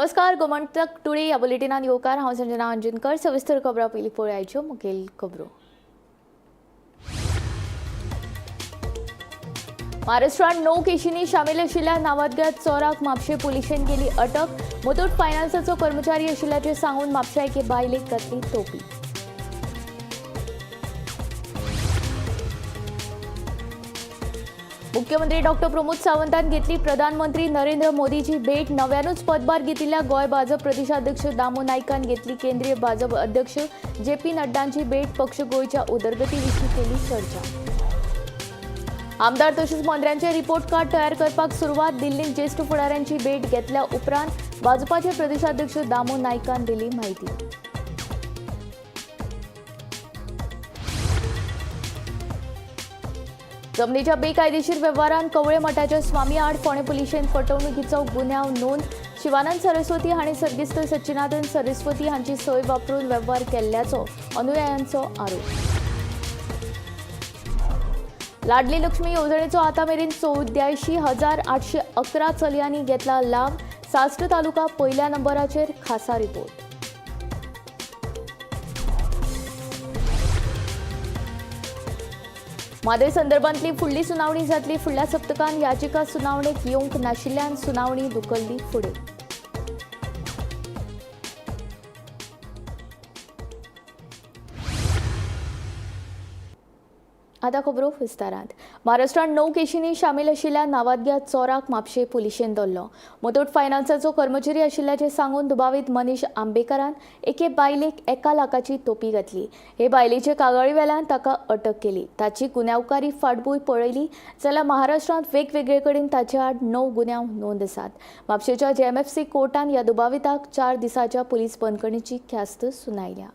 नमस्कार गोमंतक टुडे या बुलेटिनात येवकार हांव संजना अंजुनकर सविस्तर खबरां पयलीं पळोवयाच्यो मुखेल खबरो। महाराष्ट्रात 9 केशींनी शामील आशिल्ल्या नामजद चोराक म्हापशें पुलिशेन केली अटक। मुथूट फायनान्साचो कर्मचारी आशिल्ल्याचें सांगून म्हापशा एके बायलेक घातली तोपी। मुख्यमंत्री डॉक्टर प्रमोद सावंतान घेतली प्रधानमंत्री नरेंद्र मोदीची भेट। नव्यानूच पदभार घेतिल्ल्या गोंय भाजप प्रदेशाध्यक्ष दामो नायकान घेतली केंद्रीय भाजप अध्यक्ष जे.पी. नड्डांची भेट। पक्ष गोंयच्या उदरगती विशीं केली चर्चा। आमदार तशेंच मंत्र्यांचे रिपोर्ट कार्ड तयार करपाक सुरवात। दिल्लीत ज्येष्ठ फुडाऱ्यांची भेट घेतल्या उपरांत भाजपाचे प्रदेशाध्यक्ष दामो नायकान दिली माहिती। जमनीच्या बेकायदेशीर व्यवहारांत कवळे मठाच्या स्वामी आड फोंडे पुलिशेन फटवणुकीचो गुन्यांव नोंद। शिवानंद सरस्वती हांणी सर्गिस्त सच्चिदानंद सरस्वती हांची सय वापरून वेव्हार केल्ल्याचो अनुयायांचो आरोप। लाडली लक्ष्मी येवजणेचो आतामेरेन 84,811 चलयांनी घेतला लाभ। साश्ट तालुका पयल्या नंबराचेर खासा रिपोर्ट। मादय संदर्भांतली फुडली सुनावणी जातली। फुडल्या सप्तकांत याचिका सुनावणेक येवंक नाशिल्ल्यान सुनावणी धुकल्ली फुडें। आतां खबरो विस्तारांत। महाराष्ट्रात 9 केशींनी शामील आशिल्ल्या नामजद चोराक म्हापशें पुलिशेन धरलो। मुथूट फायनान्साचो कर्मचारी आशिल्ल्याचें सांगून दुबावीत मनीश आंबेकरान एके बायलेक 1 लाखाची तोपी घातली। हे बायलेचे कागाळी वेल्यान ताका अटक केली। ताची गुन्यांवकारी फाटभूंय पळयली जाल्यार महाराष्ट्रांत वेगवेगळे कडेन ताचे आड 9 गुन्यांव नोंद आसात। म्हापशेच्या JMFC कोर्टान ह्या दुबाविताक 4 दिसांच्या पुलीस बंदखणीची ख्यास्त सुनायल्या।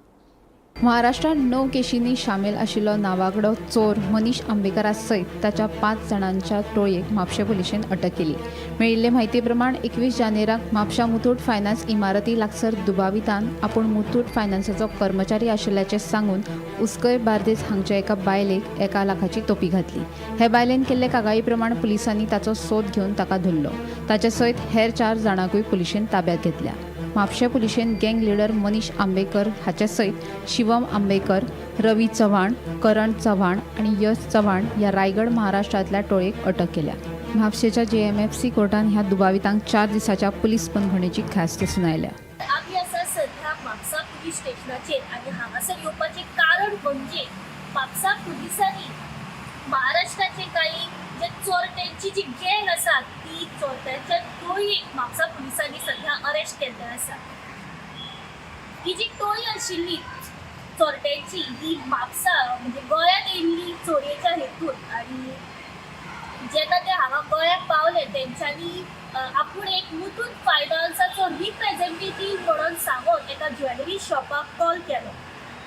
महाराष्ट्रात 9 केशींनी शामील आशिल्लो नावागडो चोर मनीश आंबेकरा सयत ताच्या 5 जाणांच्या टोळयेक म्हापशें पुलिशेन अटक केली। मेळिल्ले म्हायती प्रमाण 21 जानेराक म्हापशा मुथूट फायनान्स इमारती लागसार दुबावितान आपूण मुथूट फायनान्साचो कर्मचारी आशिल्ल्याचें सांगून उस्कय बार्देस हांगच्या एका बायलेक 1 लाखाची तोपी घातली। हे बायलेन केल्ले कागाळी प्रमाण पुलिसांनी ताचो सोद घेवन ताका धरलो। ताचे सयत हेर 4 जाणांकूय पुलिशेन ताब्यांत घेतल्या। म्हापशा पुलिशेन गँग लीडर मनीश आंबेकर हाचे सयत शिवम आंबेकर, रवी चव्हाण, करण चव्हाण आणि यश चव्हाण या रायगड महाराष्ट्रातल्या टोळयेक अटक केल्या। म्हापशेच्या JMFC कोर्टान ह्या दुबावितांक 4 दिसांच्या पुलीस बंदखणीची ख्यास्त सुनायल्या। आम्ही असा सध्या म्हापसा पुलीस स्टेशनाचेर आणि हांगासर येवपाचें कारण म्हणजे म्हापसा पुलिसांनी महाराष्ट्राचे काही जे चोरट्यांची जी गँग आसा ती चोरट्यांच्या टोळयेक म्हापसा पुलिसांनी सध्या अरेस्ट केल्ले आसा। ही जी टोळी आशिल्ली चोरट्यांची ही म्हापसा म्हणजे गोंयांत येयल्ली चोरयेच्या हेतून आनी जेन्ना ते हांगा गोंयांत पावले तेंच्यांनी आपूण एक मुथूट फायनान्साचो रिप्रेझेंटेटीव म्हणून सांगून एका ज्वेलरी शॉपाक कॉल केलो।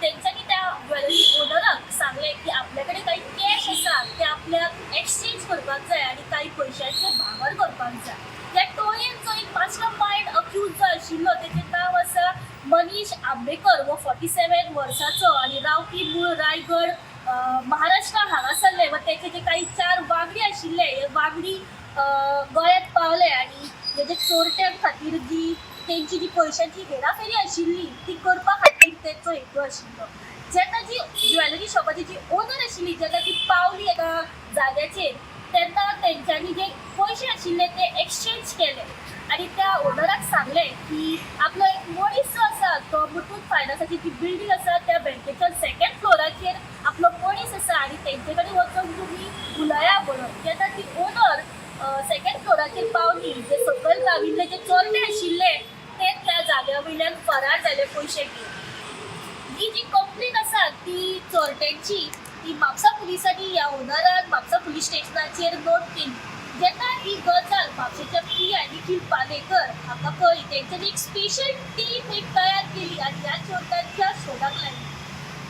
तेंच्यांनी त्या ज्वेलरी ओनराक सांगलें की आपल्या कडेन काही कॅश आसा ते आपल्याक एक्सचेंज करपाक जाय आनी काही पयशांचे भांगर करपाक जाय। ह्या टोळयेन जो एक मास्टर मायंड अक्यूज जो आशिल्लो तेचें नांव आसा मनीश आंबेकर वो 47 वर्सांचो आनी रावपी मूळ रायगड महाराष्ट्रा हांगासरले व तेचे जे काही 4 वांगडी आशिल्ले हे वांगडी गोंयांत पावले आनी हेजे चोरट्यां खातीर जी तेंची जी पयशांची हेराफेरी आशिल्ली ती करपा खातीर तेचो हेतू आशिल्लो। जेन्ना जी ज्वेलरी शॉपाची जी ओनर आशिल्ली जेन्ना ती पावली एका जाग्याचेर तेन्ना तेंच्यांनी जे पयशे आशिल्ले ते एक्सचेंज केले आनी त्या ओनराक सांगलें की आपलो एक मनीस जो आसा तो मुथूट फायनान्साची जी बिल्डींग आसा त्या बँकेच्या 2nd फ्लोराचेर आपलो मनीस आसा आनी तेंचे कडेन वचून तुमी उलया म्हणून। जेन्ना ती ओनर 2nd फ्लोराचेर पावली जे सकयल राविल्ले जे चोरटे आशिल्ले ते त्या जाग्या वयल्यान फरार जाले पयशे घेवन। ही जी कंप्लेन आसा ती चोरट्यांची ती म्हापसा पुलिसांनी ह्या ओनरान म्हापसा पुलीस स्टेशनाचेर नोंद केली। जेन्ना ही गजाल म्हापशेच्या PI निखील पालेकर हाका कळ्ळी तेंच्यांनी एक स्पेशल टीम एक तयार केली आनी ह्या चोरट्यांच्या शोधाक लागली।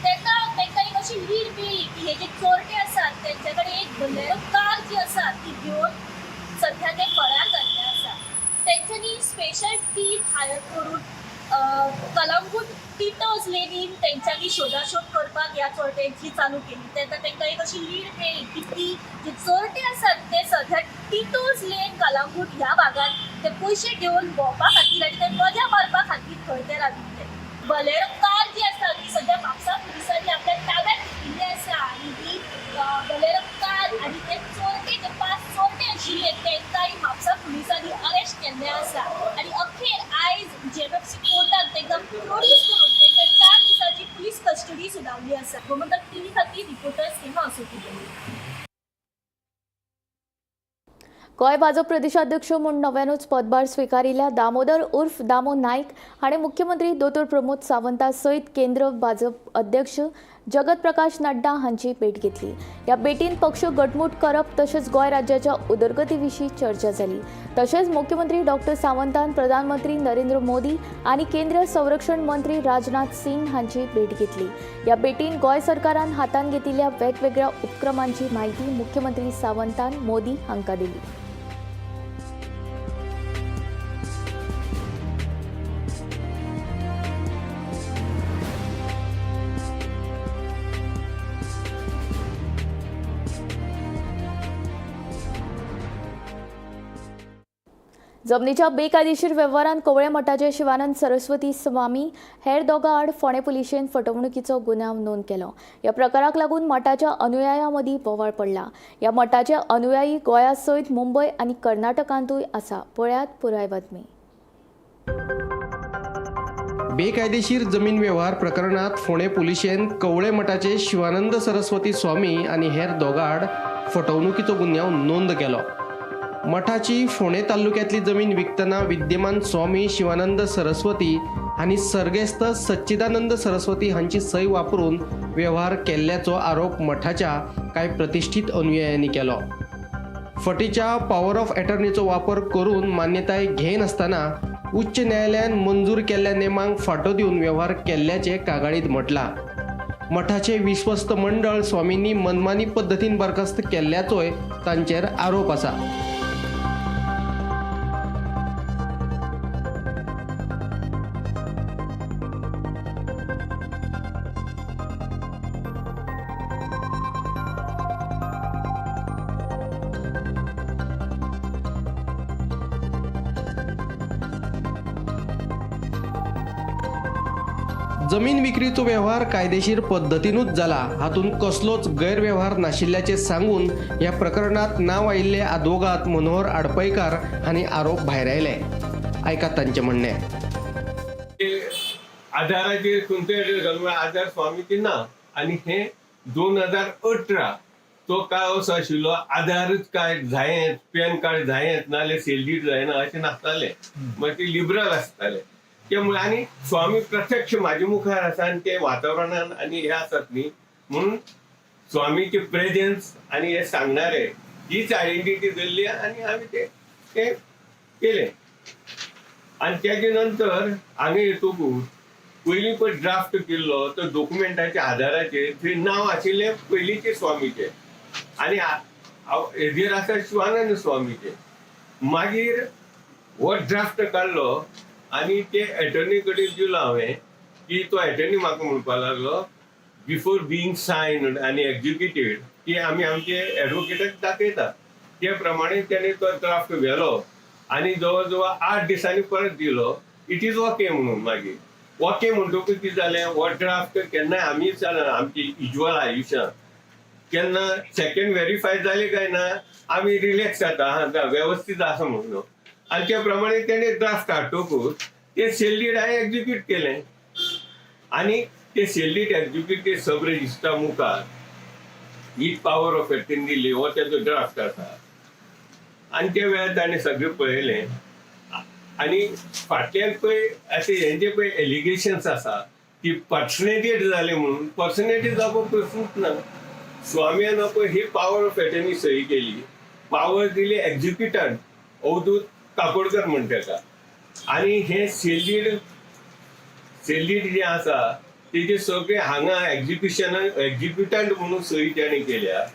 तेन्ना तांकां एक अशी लीड मेळ्ळी की हे जे चोरटे आसात तेंचे कडेन एक बोलेरो कार जी आसा ती घेवन सध्या ते फरार जाल्ले आसा। तेंच्यांनी स्पेशल टीम हायर करून कलंगूट टिटोज लेनीन तेंच्यांनी शोधाशोध करपाक ह्या चोरट्यांची चालू केली. तेन्ना तांकां एक अशी लीड मेळ्ळी की ती जे चोरटे आसात ते सध्या टिटोज लेन कलंगूट ह्या भागात ते पयशे घेवन भोंवपा खातीर आनी ते मजा मारपा खातीर थंय ते राविल्ले. बलेरो कार जी आसा ती सध्या म्हापसा पुलिसांनी आपल्या ताब्यात घेतिल्ली आसा आनी ही बलेरो कार आनी ते चोरटे जे 5 चोरटे आशिल्ले तेंकांय म्हापसा पुलिसांनी अरेस्ट केल्ले आसा आनी अखेर आयज जेएफसी कोर्टान तांकां प्रोड्यूस करून तांकां 4 दिसांची पुलीस कस्टडी सुनावली आसा. गोमंतक टीव्ही खातीर रिपोर्टर सीमा असोती. गोंय भाजप प्रदेशाध्यक्ष म्हूण नव्यानूच पदभार स्विकारिल्ल्या दामोदर उर्फ दामो नायक हाणें मुख्यमंत्री दोतोर प्रमोद सावंता सयत केंद्र भाजप अध्यक्ष जगत प्रकाश नड्डा हांची भेट घेतली. ह्या भेटीन पक्ष घटमूट करप तशेंच गोंय राज्याच्या उदरगती विशीं चर्चा जाली. तशेंच मुख्यमंत्री डॉक्टर सावंतान प्रधानमंत्री नरेंद्र मोदी आनी केंद्रीय संरक्षण मंत्री राजनाथ सिंग हांची भेट घेतली. ह्या भेटीन गोंय सरकारान हातान घेतिल्ल्या वेगवेगळ्या उपक्रमांची म्हायती मुख्यमंत्री सावंतान मोदी हांकां दिली. जमनीच्या बेकायदेशीर वेव्हारांत कवळे मठाचे शिवानंद सरस्वती स्वामी हेर दोगां आड फोंडे पुलिशेन फटवणुकीचो गुन्यांव नोंद केलो. ह्या प्रकाराक लागून मठाच्या अनुयायांक मदीं बोवाळ पडला. ह्या मठाचे अनुयायी गोंया सयत मुंबय आनी कर्नाटकांतूय आसा. पळयात पुराय बातमी. बेकायदेशीर जमीन व्यवहार प्रकरणात फोंडे पुलिशेन कवळे मठाचे शिवानंद सरस्वती स्वामी आनी हेर दोगां आड फटवणुकीचो गुन्यांव नोंद केलो. मठाची फोंडे तालुक्यांतली जमीन विकतना विद्यमान स्वामी शिवानंद सरस्वती आनी सर्गेस्त सच्चिदानंद सरस्वती हांची सय वापरून व्यवहार केल्ल्याचो आरोप मठाच्या कांय प्रतिश्ठीत अनुयायांनी केलो. फटीच्या पॉवर ऑफ एटर्नीचो वापर करून मान्यताय घेनासतना उच्च न्यायालयान मंजूर केल्ल्या नेमांक फाटो दिवन व्यवहार केल्ल्याचे कागाळीत म्हटलां. मठाचे विश्वस्त मंडळ स्वामींनी मनमानी पद्दतीन बरखास्त केल्ल्याचोय तांचेर आरोप आसा. जमीन विक्रीचो व्यवहार कायदेशीर पद्धतीनूच जाला, हातून कसलोच गैरव्यवहार नाशिल्ल्याचे सांगून ह्या प्रकरणात नाव आयिल्ले आदवोगाद मनोहर आडपयकार हांणी आरोप भायर आयले. आयकात तांचे म्हणणे. आधाराचे कोणते आधार स्वामीचे ना आणि हे 2018 तो काय असो आशिल्लो आधारच काय जायत पॅन कार्ड जायत नाल्यार सेल्डीड जायना अशें नासताले. मागीर ते लिबरल आसताले त्यामुळे आणि स्वामी प्रत्यक्ष माझे मुखार आसा आणि ते वातावरणान आणि हे आसात न्ही म्हणून स्वामीचे प्रेझेन्स आणि हे सांगणारे हीच आयडेंटिटी धरली आणि आम्ही ते केले. आणि त्याचे नंतर हांगा येतकूच पयलीं पळय ड्राफ्ट केल्लो तो डॉक्युमेंटाच्या आधाराचेर थंय नांव आशिल्ले पयलींचे स्वामीचे आनी हेजेर आसा शिवानंद स्वामीचे. मागीर हो ड्राफ्ट काडलो आणि ते एटर्नी कडेन दिलो हांवें की तो एटर्नी म्हाका म्हणपाक लागलो बिफोर बिईंग सायन्ड आनी एक्झिक्युटेड की आमी आमचे एडवोकेटाक दाखयता. ते प्रमाणे तेणें तो ड्राफ्ट व्हेलो आनी जवळ जवळ 8 दिसांनी परत दिलो. इट इज ओके म्हणून. मागीर ओके म्हणटकूच कितें जालें हो ड्राफ्ट केन्नाय आमी आमची इज्वल आयुश्यांत केन्ना सेकंड व्हेरीफाय जाले काय ना आमी रिलॅक्स जाता हा वेवस्थीत आसा म्हणून. आणि त्या प्रमाणे त्याने ड्राफ्ट हाडटकूच ते सेल्डीड हांवें एक्झिक्यूट केलें आणि ते सेल्डीड एक्झिक्यूट सब रेजिस्ट्रा मुखार हीच पॉवर ऑफ एटर्नी दिली हो त्याचो ड्राफ्ट आसा. आणि त्या वेळार ताणें सगळें पळयलें आणि फाटल्यान पळय अशें हेंचे पळय एलिगेशन्स आसा की पर्सनेटेड जाले म्हणून. पर्सनेटेड जावप प्रश्नच ना. स्वामीन पळय ही पॉवर ऑफ एटर्नी सही केली. पॉवर दिली एक्झिक्युटंट अवधूत काकोडकर म्हण ताका. आणि हे सेल्डीड जे आसा तेजे सगळे हांगा एक्झिक्युटंट म्हणून सही ताणें केल्या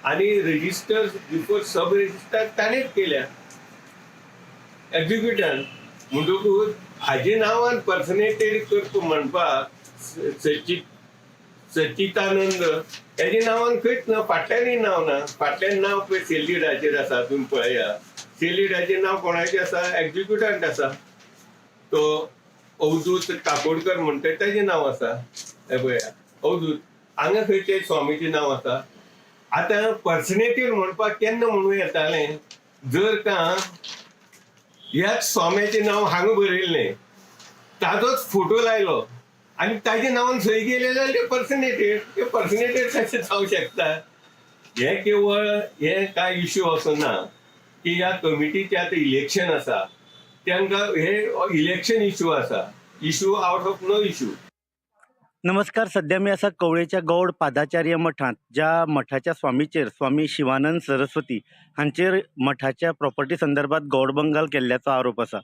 आणि रजिस्टर बिफोर सब रजिस्टर ताणेंच केल्या. एक्झिक्युटंट म्हणटकूच हाजे नांवान पर्सनेटेड करता म्हणपाक सच्चिदानंद हेजे नांवान खंयच ना, फाटल्यानय नांव ना. फाटल्यान नांव पळय सेल लिडाचेर आसा, तुम्ही पळया. सेल लिडाचेर नांव कोणाचें आसा? एक्झिक्युटंट आसा. तो अवधूत काकोडकर म्हणटा तेजें नांव आसा. हे पळया अवधूत. हांगा खंयचे स्वामीचें नांव आसा. आतां पर्सनेटीर म्हणपाक केन्ना म्हणूं येतालें, जर का ह्याच स्वाम्याचें नांव हांगा बरयल्लें, ताजोच फोटो लायलो आनी ताज्या नांवान सही केले जाल्यार ते पर्सनेटेड कशें जावंक शकता. हे केवळ हे कांय इश्यू असो ना की ह्या कमिटीचे आतां इलेक्शन आसा, तांकां हे इलेक्शन इश्यू आसा. Issue out of no issue. नमस्कार. सध्या मी असा कवळेच्या गौड पादाचार्य मठांत, ज्या मठाच्या स्वामीचेर स्वामी शिवानंद सरस्वती हांचेर मठाच्या प्रॉपर्टी संदर्भात गौड बंगाल केल्ल्याचो आरोप आसा.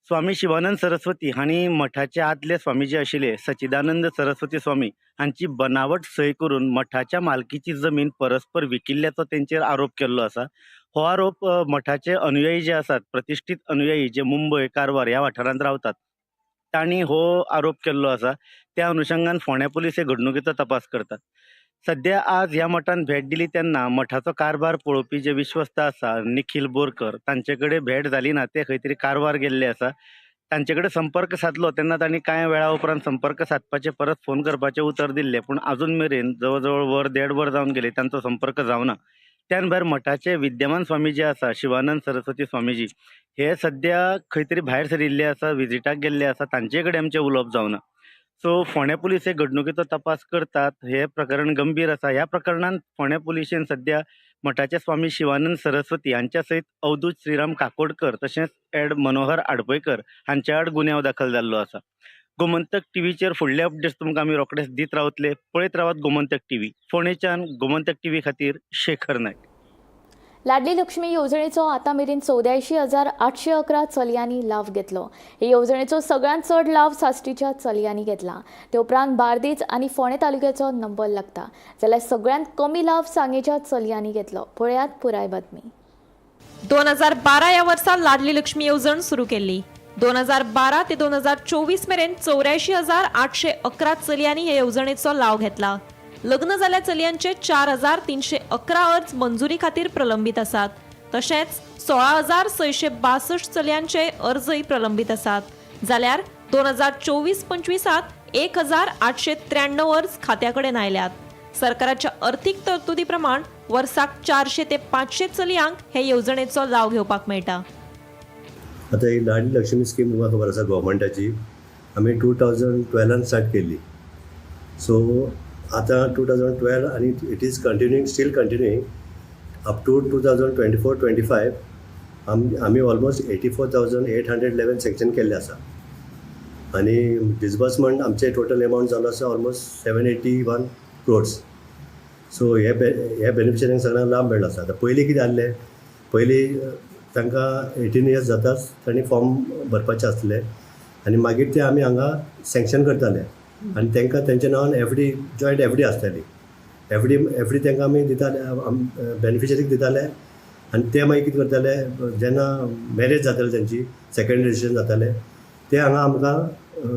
स्वामी शिवानंद सरस्वती हांणी मठाचे आदले स्वामी जे आशिल्ले सच्चिदानंद सरस्वती स्वामी हांची बनावट सय करून मठाच्या मालकीची जमीन परस्पर विकिल्ल्याचो तेंचेर आरोप केल्लो आसा. हो आरोप मठाचे अनुयायी जे आसात, प्रतिष्ठीत अनुयायी जे मुंबय कारवार ह्या वाठारांत रावतात, तांणी हो आरोप केल्लो आसा. त्या अनुषंगान फोंड्या पुलीस हे घडणुकीचो तपास करतात. सध्या आज ह्या मठान भेट दिली तेन्ना मठाचो कारभार पळोवपी जे विश्वस्त आसा निखिल बोरकर, तांचे कडेन भेट जाली ना. ते खंय तरी कारवार गेल्ले आसा. तांचे कडेन संपर्क साधलो तेन्ना तांणी कांय वेळा उपरांत संपर्क साधपाचे, परत फोन करपाचें उतर दिल्लें, पूण अजून मेरेन जवळ जवळ देड वर जावन गेले, तांचो संपर्क जावना. त्यान भायर मठाचे विद्यमान स्वामी जे आसा शिवानंद सरस्वती स्वामीजी, हे सध्या खंय तरी भायर सरिल्ले आसा, विजिटाक गेल्ले आसा. तांचे कडेन आमचें उलोवप जावना. सो फोंड्या पुलीस हे घडणुकीचो तपास करतात. हे प्रकरण गंभीर आसा. ह्या प्रकरणात फोंड्या पुलिशेन सध्या मठाचे स्वामी शिवानंद सरस्वती हांच्या सयत अवधूत श्रीराम काकोडकर तशेंच एड मनोहर आडपयकर हांच्या आड गुन्यांव दाखल जाल्लो आसा. गोमंतक टीव्हीचेर फुडले अपडेट्स तुमकां आमी रोखडेच दीत रावतले. पळयत रावात गोमंतक टीव्ही. फोंडेच्यान गोमंतक टीव्ही खातीर शेखर नायक. लाडली लक्ष्मी येवजणेचो आतां मेरेन 84,811 चलयांनी लाव घेतलो. हे येवजणेचो सगळ्यांत चड लाव साश्टीच्या चलयांनी घेतला. ते उपरांत बार्देज आनी फोंडे तालुक्याचो नंबर लागता, जाल्यार सगळ्यांत कमी लाव सांगेच्या चलयांनी घेतलो. पळयात पुराय बातमी. 2012 या वर्सा लाडली लक्ष्मी येवजण सुरू केल्ली. 2012 ते 2024 मेरेन 84,811 चलयांनी हे येवजणेचो लाव घेतला. लग्न जाल्ल्या चलयांचे 4,311 अर्ज मंजुरी खातीर प्रलंबीत आसात. तशेंच 16,662 चलयांचे अर्जय प्रलंबीत आसात. जाल्यार 2024-25 1,893 अर्ज खात्या कडेन आयल्यात. सरकाराच्या अर्थीक तरतुदी प्रमाण वर्साक 400 ते 500 चलयांक हे येवजणेचो लाव घेवपाक मेळटा. आता ही लाडली लक्ष्मी स्कीम तुमकां खबर आसा गव्हर्मेंटाची. आमी 2012 स्टार्ट केल्ली. सो आता 2012 आणि it is still continuing up to 2024-25 आम्ही ऑलमोस्ट 84,811 सँक्शन केल्ले आसा. आणि डिसबर्समेंट आमचे टोटल अमाउंट जालो आसा ऑलमोस्ट 781 crores. सो हे बेनिफिशरींक सगळ्यांक लाभ मेळ्ळो आसा. आतां पयलीं कितें जाल्लें, पयलीं तांकां 18 years जाताच तांणी फॉर्म भरपाचें आसलें आनी मागीर ते आमी हांगा सँक्शन करताले आनी तांकां तेंच्या नांवान एफडी जॉयंट एफडी आसताली. एफडी तांकां आमी दिताले, बेनिफिशरीक दिताले आनी ते मागीर कितें करताले, जेन्ना मॅरेज जाताले तेंची सेकंड रजिस्ट्रेशन जाताले ते हांगा आमकां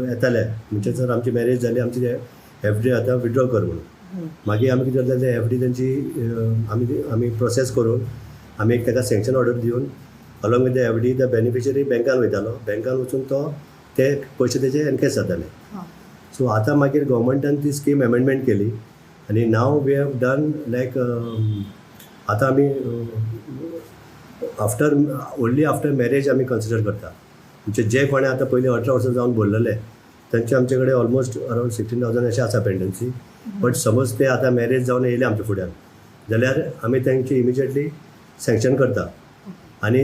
येताले, म्हणजे जर आमची मॅरेज जाली आमची एफडी आतां विड्रॉ कर म्हणून. मागीर आमी कितें करताले, एफडी तेंची आमी प्रोसेस करून आमी एक ताका सँक्शन ऑर्डर दिवन along with the FD the beneficiary बँकान वयतालो. बँकान वचून तो ते पयशे तेजे एनकॅश जाताले. सो आतां मागीर गव्हर्मेंटान ती स्कीम एमेंडमेंट केली आनी नाव वी हॅव डन लायक आतां आमी ओन्ली आफ्टर मॅरेज आमी कन्सिडर करता. म्हणजे जे कोणें आतां पयलीं 18 वर्सां जावन भरलेले तांचे आमचे कडेन ऑलमोस्ट अरावंड 16,000 अशें आसा पेंडन्सी. बट समज ते आतां मॅरेज जावन येयले आमच्या फुड्यान जाल्यार आमी तांची इमिजिएटली सँक्शन करता. आनी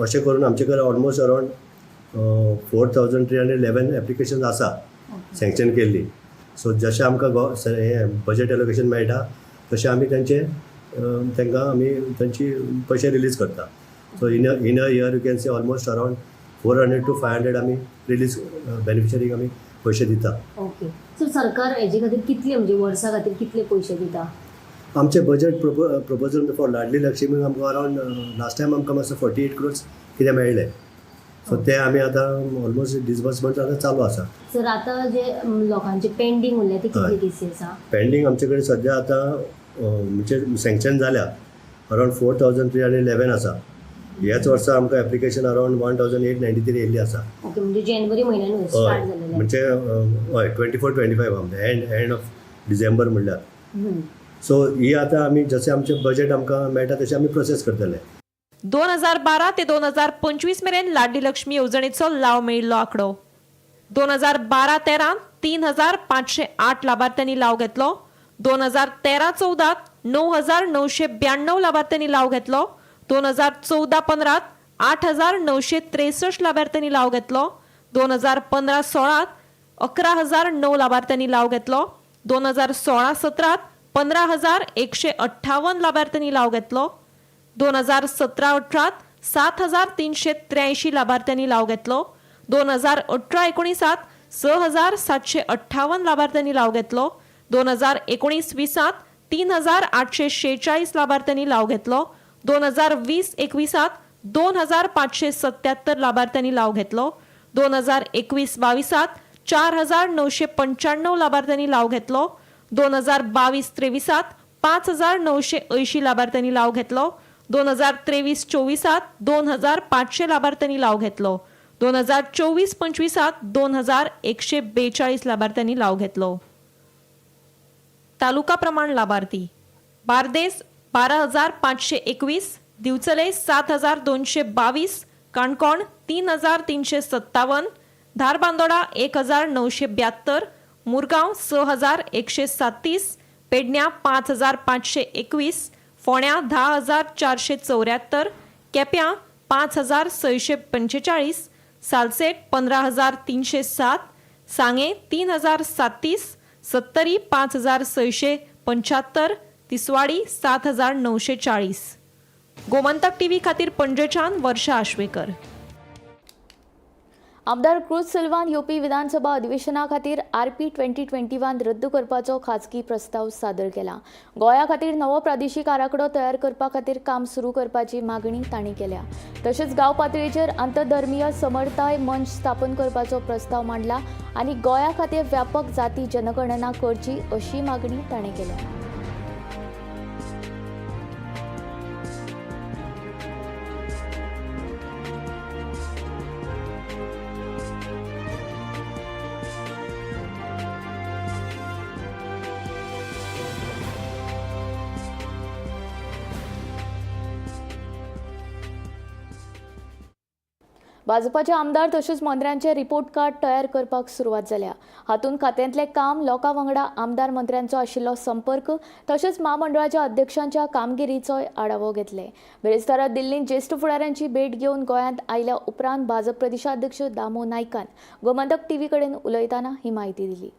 अशें करून आमचे कडेन ऑलमोस्ट अरावंड 4,311 एप्लिकेशन आसा सँक्शन केल्ली. सो जशें आमकां हे बजेट एलोकेशन मेळटा तशें आमी तांकां आमी तांची पयशे रिलीज करता. So in a year you can say almost around 400 to 500 आमी रिलीज बेनिफिशरीक आमी पयशे दिता. ओके. सो सरकार हेजे खातीर कितले, म्हणजे वर्सा खातीर कितले पयशे दिता? आमचे बजेट प्रोपोजल फॉर लाडली लक्ष्मी आमकां अरावंड लास्ट टायम आमकां मातसो 48 crores कितें मेळ्ळे. सो ते आमी आतां ऑलमोस्ट डिसबर्समेंट आतां चालू आसा. सर आता जे लोकांचे पेंडींग उरले ते कितले हय. केसीस आसा? पेंडींग आमचे कडेन सद्या आतां म्हणजे सँक्शन जाल्या अरावंड 4311 आसा. ह्याच वर्सा आमकां एप्लिकेशन अरावंड 1893 येयल्ली आसा. ओके, म्हणजे जानेवारी म्हयन्यान स्टार्ट जालेले. म्हणजे हय 24-25 आमचे एंड ऑफ डिसेंबर म्हणल्यार. सो ही आतां आमी जशें आमचें बजेट आमकां मेळटा तशें आमी प्रोसेस करतले. 2012 ते 2025 मेरेन लाडली लक्ष्मी येवजणेचो लाव मेळिल्लो आंकडो. 2012-13 3,508 लाभार्थ्यांनी लाव घेतलो. 2013-14 9,992 लाभार्थ्यांनी लाव घेतलो. 2014-15 8,963 लाभार्थ्यांनी लाव घेतलो. 2015-16 11,009 लाभार्थ्यांनी लाव घेतलो. 2016-17 15,158 लाभार्थ्यांनी लाव घेतलो. 2017-18 7,383 लाभार्थ्यांनी लाव घेतलो. 2018-19 6,758 लाभार्थ्यांनी लाव घेतलो. 2019-20 3,846 लाभार्थ्यांनी लाव घेतलो. 2020-21 2,577 लाभार्थ्यांनी लाव घेतलो. 2021-22 4,995 लाभार्थ्यांनी लाव घेतलो. 2022-23 5,980 लाभार्थ्यांनी लाव घेतलो. 2023-24 2,500 लाभार्थ्यांनी लाव घेतलो. 2024-25 2,142 लाभार्थ्यांनी लाव घेतलो. तालुका प्रमाण लाभार्थी: बार्देस 12,521, दिवचले 7,222, काणकोण 3,357, धारबांदोडा 1,972, मुरगांव 6,137, पेडण्यां 5,521, फोंड्यां 10,474, केप्यां 5,645, सालसेट 15,307, सांगे 3,037, सत्तरी 5,675, तिसवाडी 7,940. गोमंतक टीव्ही खातीर पणजेच्यान वर्षा आश्वेकर. आमदार क्रूज सिल्वान येवपी विधानसभा अधिवेशना खातीर RP 2021 रद्द करपाचो खाजगी प्रस्ताव सादर केला. गोंया खातीर नवो प्रादेशीक आराखडो तयार करपा खातीर काम सुरू करपाची मागणी तांणी केल्या. तशेंच गांव पातळीचेर आंतरधर्मीय समरताय मंच स्थापन करपाचो प्रस्ताव मांडला आनी गोंया खातीर व्यापक जाती जनगणना करची अशी मागणी तांणी केल्या. भाजपाचे आमदार तशेंच मंत्र्यांचे रिपोर्ट कार्ड तयार करपाक सुरवात जाल्या. हातूंत खात्यांतलें काम, लोकां वांगडा आमदार मंत्र्यांचो आशिल्लो संपर्क तशेंच महामंडळाच्या अध्यक्षांच्या कामगिरीचोय आढावो घेतले. बेरेस्तारा दिल्लींत ज्येश्ठ फुडाऱ्यांची भेट घेवन गोंयांत आयल्या उपरांत भाजप प्रदेशाध्यक्ष दामो नायकान गोमंतक टीव्ही कडेन उलयतना ही माहिती दिली.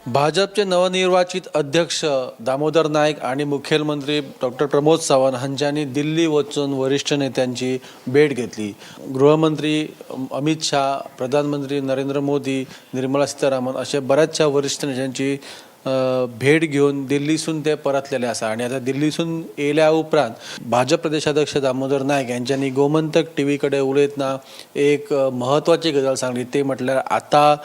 भाजपचे नवनिर्वाचित अध्यक्ष दामोदर नायक आणि मुखेलमंत्री डॉक्टर प्रमोद सावंत हांच्यांनी दिल्ली वचून वरिष्ठ नेत्यांची भेट घेतली. गृहमंत्री अमित शाह, प्रधानमंत्री नरेंद्र मोदी, निर्मला सीतारामन अशा बऱ्याचशा वरिष्ठ नेत्यांची भेट घेऊन दिल्लीसून ते परतलेले आसा. आणि आता दिल्लीसून येयल्या उपरांत भाजप प्रदेशाध्यक्ष दामोदर नायक यांच्यानी गोमंतक टीव्ही कडे उलयतना एक महत्वाची गजाल सांगली. ते म्हटल्यार आता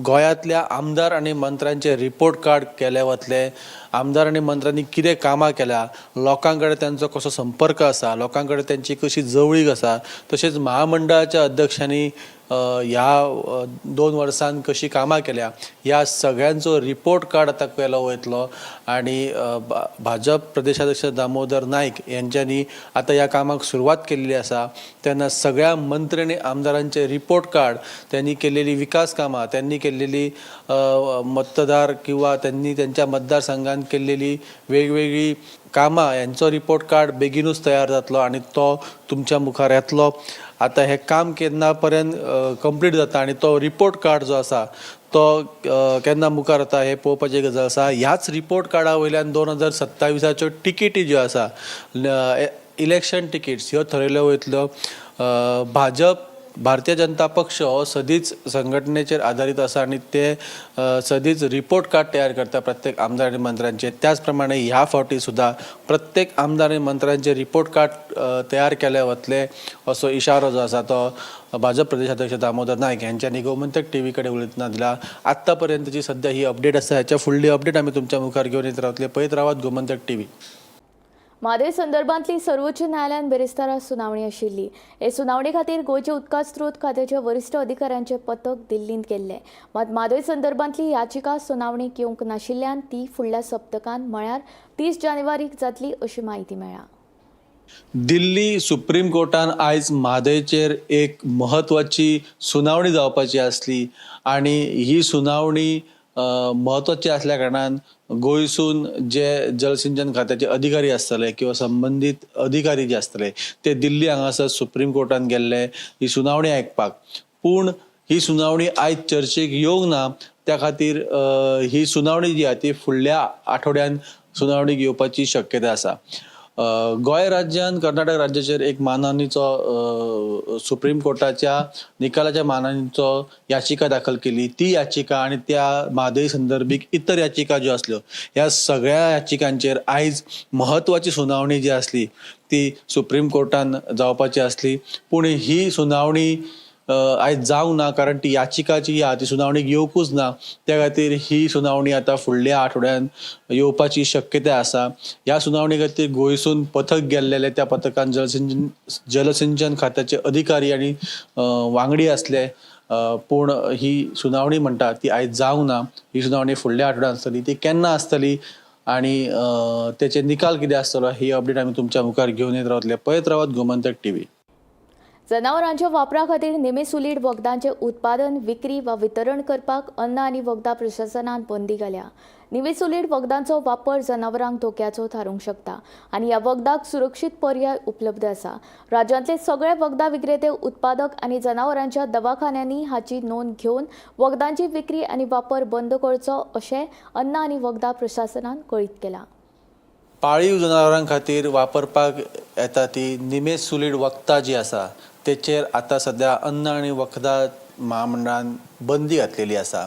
गोंयांतल्या आमदार आणि मंत्र्यांचे रिपोर्ट कार्ड केले वतले. आमदार आणि मंत्र्यांनी कितें कामां केल्या, लोकां कडेन त्यांचो कसो संपर्क आसा, लोकां कडेन त्यांची कशी जवळीक आसा, तशेंच महामंडळाच्या अध्यक्षांनी ह्या 2 वर्सांत कशी कामां केल्या, ह्या सगळ्यांचो रिपोर्ट कार्ड आतां केलो वयतलो. आणि भाजप प्रदेशाध्यक्ष दामोदर नायक यांच्यांनी आता ह्या कामाक सुरवात केलेली आसा. तेन्ना सगळ्या मंत्री आणि आमदारांचे रिपोर्ट कार्ड, त्यांनी केलेली विकास कामां, त्यांनी केलेली मतदार किंवा त्यांनी त्यांच्या मतदारसंघात केलेली वेगवेगळी कामां यांचो रिपोर्ट कार्ड बेगीनूच तयार जातलो आणि तो तुमच्या मुखार येतलो. आता हे काम केन्ना पर्यंत कंप्लीट जाता आणि तो रिपोर्ट कार्ड जो आसा तो केन्ना मुखार येता हे पळोवपाची गजाल आसा. ह्याच रिपोर्ट कार्डा वयल्यान 2027च्यो टिकेटी ज्यो आसा, इलेक्शन टिकेट्स ह्यो ठरयल्यो वयतल्यो. भाजप भारतीय जनता पक्ष हो सदीच संघटनेचेर आधारीत आसा आनी ते सदीच रिपोर्ट कार्ड तयार करता प्रत्येक आमदार आनी मंत्र्यांचे. त्याच प्रमाणे ह्या फावटी सुद्धा प्रत्येक आमदार आनी मंत्र्यांचे रिपोर्ट कार्ड तयार केले वतले असो इशारो जो आसा तो भाजप प्रदेशाध्यक्ष दामोदर नायक यांच्यानी गोमंतक टीव्ही कडे उलयतना दिला. आत्ता पर्यंतची सध्या ही अपडेट आसा. ह्याच्या फुडली अपडेट आमी तुमच्या मुखार घेवन येत रावतले. पळयत रावात गोमंतक टीव्ही. म्हादय संदर्भांतली सर्वोच्च न्यायालयान बेरेस्तारा सुनावणी आशिल्ली. हे सुनावणे खातीर गोंयचे उदका स्त्रोत खात्याच्या वरिश्ठ अधिकाऱ्यांचे पथक दिल्लींत गेल्ले. मात म्हादय संदर्भांतली याचिका सुनावणेक येवंक नाशिल्ल्यान ती फुडल्या सप्तकांत म्हळ्यार 30 जानेवारीक जातली अशी माहिती मेळ्ळा. दिल्ली सुप्रीम कोर्टान आयज म्हादयचेर एक महत्वाची सुनावणी जावपाची आसली आनी ही सुनावणी महत्वाची असल्या कारणान गोंयसून जे जलसिंचन खात्याचे अधिकारी आसतले किंवा संबंधित अधिकारी जे आसतले ते दिल्ली हांगासर सुप्रीम कोर्टान गेल्ले ही सुनावणी आयकपाक. पूण ही सुनावणी आयज चर्चेक येवंक ना. त्या खातीर ही सुनावणी जी आसा ती फुडल्या आठवड्यान सुनावणीक येवपाची शक्यता आसा. गोंय राज्यान कर्नाटक राज्याचेर एक मानहानीचो सुप्रीम कोर्टाच्या निकालाच्या मानहानीचो याचिका दाखल केली. ती याचिका आणि त्या म्हादय संदर्भीक इतर याचिका ज्यो आसल्यो ह्या सगळ्या याचिकांचेर आयज महत्वाची सुनावणी जी आसली ती सुप्रीम कोर्टान जावपाची आसली. पूण ही सुनावणी आयज जावंक ना कारण ती याचिका जी आहा ती सुनावणीक येवकूच ना. त्या खातीर ही सुनावणी आतां फुडल्या आठवड्यान येवपाची शक्यताय आसा. ह्या सुनावणी खातीर गोंयसून पथक गेल्लेले. त्या पथकान जलसिंचन खात्याचे अधिकारी आनी वांगडी आसले. पूण ही सुनावणी म्हणटा ती आयज जावंक ना. ही सुनावणी फुडल्या आठवड्यान आसतली. ती केन्ना आसतली आनी तेचे निकाल कितें आसतलो ही अपडेट आमी तुमच्या मुखार घेवन येत रावतले. पळयत रावात गोमंतक टीव्ही. जनावरांच्या वापरा खातीर निमेसुलीड वखदांचे उत्पादन, विक्री वा वितरण करपाक अन्न आनी वखदां प्रशासनान बंदी घाल्या. निमेसुलीड वखदांचो वापर जनावरांक धोक्याचो थारूंक शकता आनी ह्या वखदाक सुरक्षीत पर्याय उपलब्ध आसा. राज्यांतले सगळे वखदां विक्रेते, उत्पादक आनी जनावरांच्या दवाखान्यांनी हाची नोंद घेवन वखदांची विक्री आनी वापर बंद करचो अशें अन्न आनी वखदां प्रशासनान कळीत केलां. पाळीव जनावरां खातीर वापरपाक येता ती निमेसुलीड वखदां जी आसा तेचेर आतां सध्या अन्न आनी वखदां महामंडळान बंदी घातलेली आसा.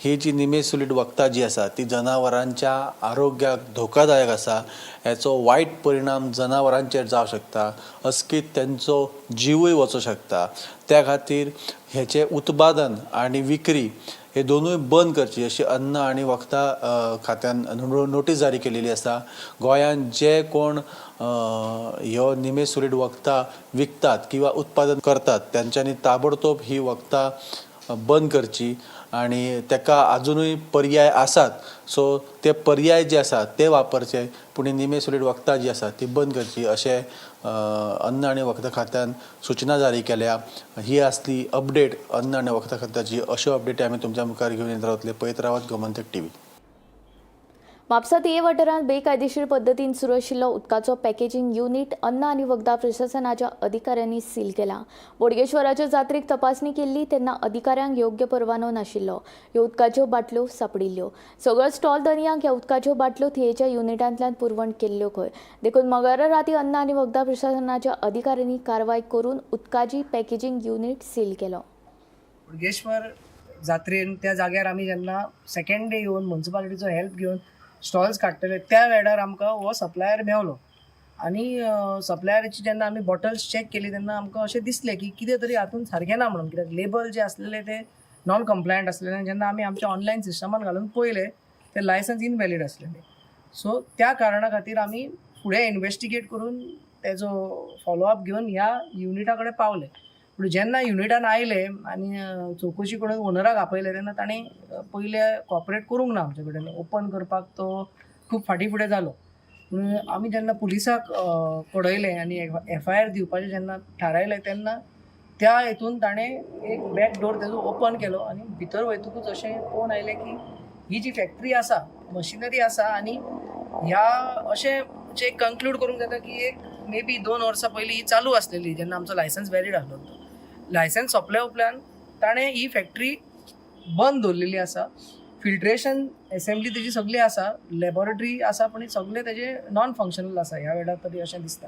ही जी निमेसुलीड वखदां जी आसा ती जनावरांच्या आरोग्याक धोकादायक आसा. हेचो वायट परिणाम जनावरांचेर जावं शकता. अचकीत तेंचो जीवय वचूंक शकता. त्या खातीर हेचे उत्पादन आनी विक्री हे दोनूय बंद करची अशी अन्न आनी वखदां खात्यान नोटीस जारी केलेली आसा. गोंयान जे कोण ह्यो निमेसुलीड वखदां विकतात किंवा उत्पादन करतात त्यांच्यांनी ताबडतोब ही वखदां बंद करची आनी तेका अजुनूय पर्याय आसात. सो ते पर्याय जे आसात ते वापरचे. पूण ही निमेसुलीड वखदां जी आसात ती बंद करची अशें अन्न आनी वखदां खात्यान सूचना जारी केल्या. ही आसली अपडेट अन्न आनी वखदां खात्याची. अश्यो अपडेटी आमी तुमच्या मुखार घेवन येत रावतले. पळयत रावात गोमंतक टीव्ही. म्हापसा तिये वाठारांत बेकायदेशीर पद्दतीन सुरू आशिल्लो उदकाचो पॅकेजींग युनिट अन्न आनी वखदां प्रशासनाच्या अधिकाऱ्यांनी सील केला. बोडगेश्वराच्या जात्रेक तपासणी केल्ली तेन्ना अधिकाऱ्यांक योग्य परवानो नाशिल्लो. ह्यो उदकाच्यो बाटल्यो सापडिल्ल्यो. सगळ्यो स्टॉल धनियांक ह्या उदकाच्यो बाटल्यो थियेच्या युनिटांतल्यान पुरवण केल्ल्यो खंय. देखून मंगळारा राती अन्न आनी वखदां प्रशासनाच्या अधिकाऱ्यांनी कारवाय करून उदकाची पॅकेजींग युनिट सील केलो. बोडगेश्वर जात्रेन त्या जाग्यार आमी जेन्ना सेकंड डे येवन म्युन्सिपालिटीचो हेल्प घेवन स्टॉल्स काडटले त्या वेळार आमकां हो सप्लायर मेवलो आनी सप्लायराची जेन्ना आमी बॉटल्स चॅक केली तेन्ना आमकां अशें दिसलें की कितें तरी हातूंत सारकें ना म्हणून. कित्याक लेबल जे आसलेले ते नॉन कंप्लायंट आसलेले आनी जेन्ना आमी आमच्या ऑनलायन सिस्टमान घालून पळयले ते लायसन्स इनवॅलीड आसलेले. सो त्या कारणा खातीर आमी फुडें इन्वेस्टिगेट करून तेजो फॉलोअप घेवन ह्या युनिटा कडेन पावले. पूण जेन्ना युनिटान आयले आनी चवकशी करून ओनराक आपयले तेन्ना ताणें पयले कॉपरेट करूंक ना आमचे कडेन. ओपन करपाक तो खूब फाटीं फुडें जालो. पूण आमी जेन्ना पुलिसाक कळयलें आनी FIR दिवपाचें जेन्ना थारायलें तेन्ना त्या हितून ताणें एक बॅक डोर तेजो ओपन केलो आनी भितर वयतकूच अशें पळोवन आयलें की ही जी फॅक्टरी आसा, मशिनरी आसा आनी ह्या अशें जे कंक्लूड करूंक जाता की एक मे बी 2 वर्सां पयलीं ही चालू आसलेली जेन्ना आमचो लायसन्स वॅलीड आसलो. तो लायसन्स सोंपल्या उपरांत ताणें ही फॅक्टरी बंद दवरलेली आसा. फिल्ट्रेशन एसेंब्ली तेजी सगळी आसा, लॅबॉरेटरी आसा, पूण सगळें तेजें नॉन फंक्शनल आसा ह्या वेळार तरी अशें दिसता.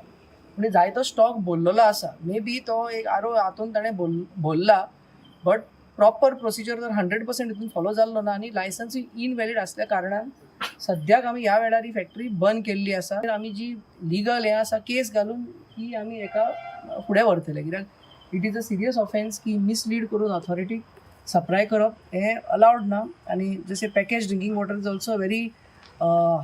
म्हणजे जायतो स्टॉक बोललेलो आसा. मे बी तो एक आरो हातून ताणें बोलला, बट प्रॉपर प्रोसिजर तर 100% हितून फॉलो जाल्लो ना आनी लायसन्स इनवॅलीड असल्या कारणान सद्याक आमी ह्या वेळार ही फॅक्टरी बंद केल्ली आसा. आमी जी लिगल हें आसा केस घालून ही आमी एका फुडें व्हरतले, कित्याक it is a serious offence की मिसलीड करून ऑथॉरिटीक सप्लाय करप हें अलावड ना. आनी जशें package drinking water is also very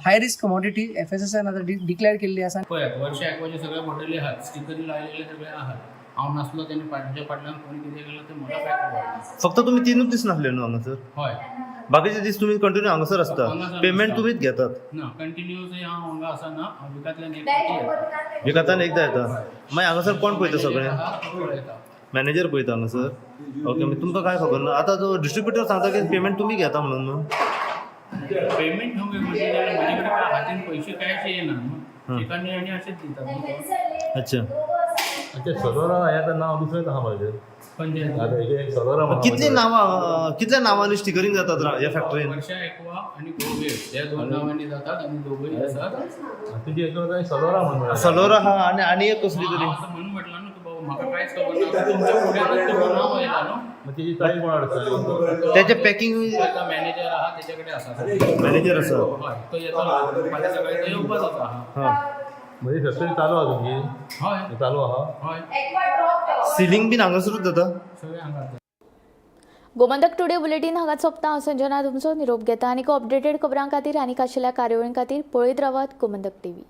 high risk commodity FSSAन आतां डिक्लेअर केल्ली आसा. पळयात वर्षा एकवाचे सगळे बॉटली आहात, स्टिकरी लायलेले सगळे आहात. हांव नासलो तेणी फाटल्या फाटल्यान कोणी कितें केलें तें म्हाका पॅक. फक्त तुम्ही 3 दीस नासले न्हू हांगासर? हय, बाकीचे दीस तुम्ही कंटिन्यू हांगासर असता, पेमेंट तुम्हीच घेतात? ना कंटिन्यूअसली हांव हांगा आसना, हांव विकांतल्यान एक फावटी येता. विकातान एकदा येता. मागीर हांगासर कोण पळयता सगळें? पळयता. मॅनेजर पळयता हांगासर? ओके, मागीर तुमकां काय खबर ना? आतां जो डिस्ट्रिब्युटर सांगता की पेमेंट तुमी घेता म्हणून न्हू? पेमेंट न्हू म्हणजे जाल्यार म्हजे कडेन काय हातीन पयशे कॅश येना न्हू, एकानी आनी अशेंच दितात. अच्छा. सलोरा हें नांव दुसरेंच आहा म्हाजें. खंयचे एक सलोरा कितल्या नांवांनी स्टिकरींग जातात ह्या फॅक्टरीन? वर्षा एकवा आनी गोवेर हे 2 नांवांनी जातात आनी दोगूय आसात. तुजी एक सलोरा म्हणून सलोरा हा आणि एक कसली तरी असं म्हणून म्हटलं ना तू बाबा म्हाका कांयच खबर ना, तुमच्या फुड्यानच तुमचें नांव येता न्हू. तिची तारीख कोण हाडटा? त्याचे पॅकिंग मॅनेजर आहा तेजे कडेन आसा. मॅनेजर आसा. हय, तो येतलो फाल्यां सकाळीं तो येवपाचो आहा. हा. म्हणजे फॅक्टरी चालू आहा तुमची? हय चालू आहा. हय, सिलिंग बीन हांगासरूच जाता? सगळें हांगा. गोमंतक टुडे बुलेटीन हांगा सोंपता. हांव संजना तुमचो निरोप घेता. आनीक अपडेटेड खबरां खातीर आनीक आशिल्ल्या कार्यावळीं खातीर पळयत रावात गोमंतक TV.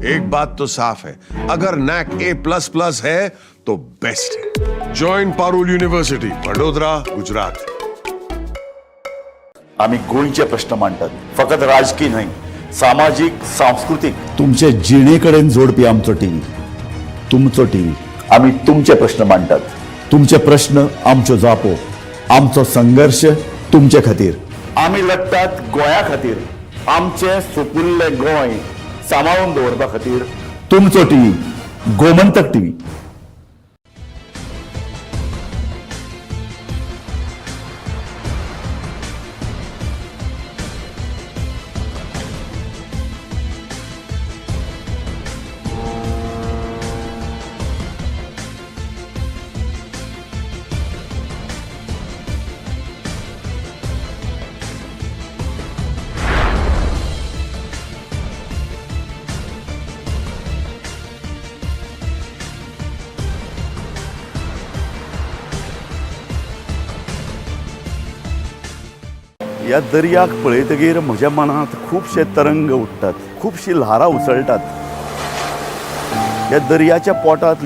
एक बात तो साफ है, अगर NAC A++ है तो बेस्ट है. Join Parul university, Vadodara, Gujarat. आम्ही गोंयचे प्रश्न मांडतात, फकत राजकीय न्हय, सामाजिक सांस्कृतिक. तुमचे जिणेकडेन जोडपी आमचो टीव्ही, तुमचो टीव्ही. आम्ही तुमचे प्रश्न मांडतात, तुमचे प्रश्न आमच्यो जापो, आमचो संघर्ष तुमचे खातीर. आम्ही लढतात गोंया खातीर, आमचे सोपुल्ले गोंय सांबाळून दवरपा खातीर. तुमचो टीव्ही, गोमंतक टीव्ही. ह्या दर्याक पळयतकीर म्हज्या मनांत खुबशे तरंग उठतात, खुबशी ल्हारां उसळटात. ह्या दर्याच्या पोटांत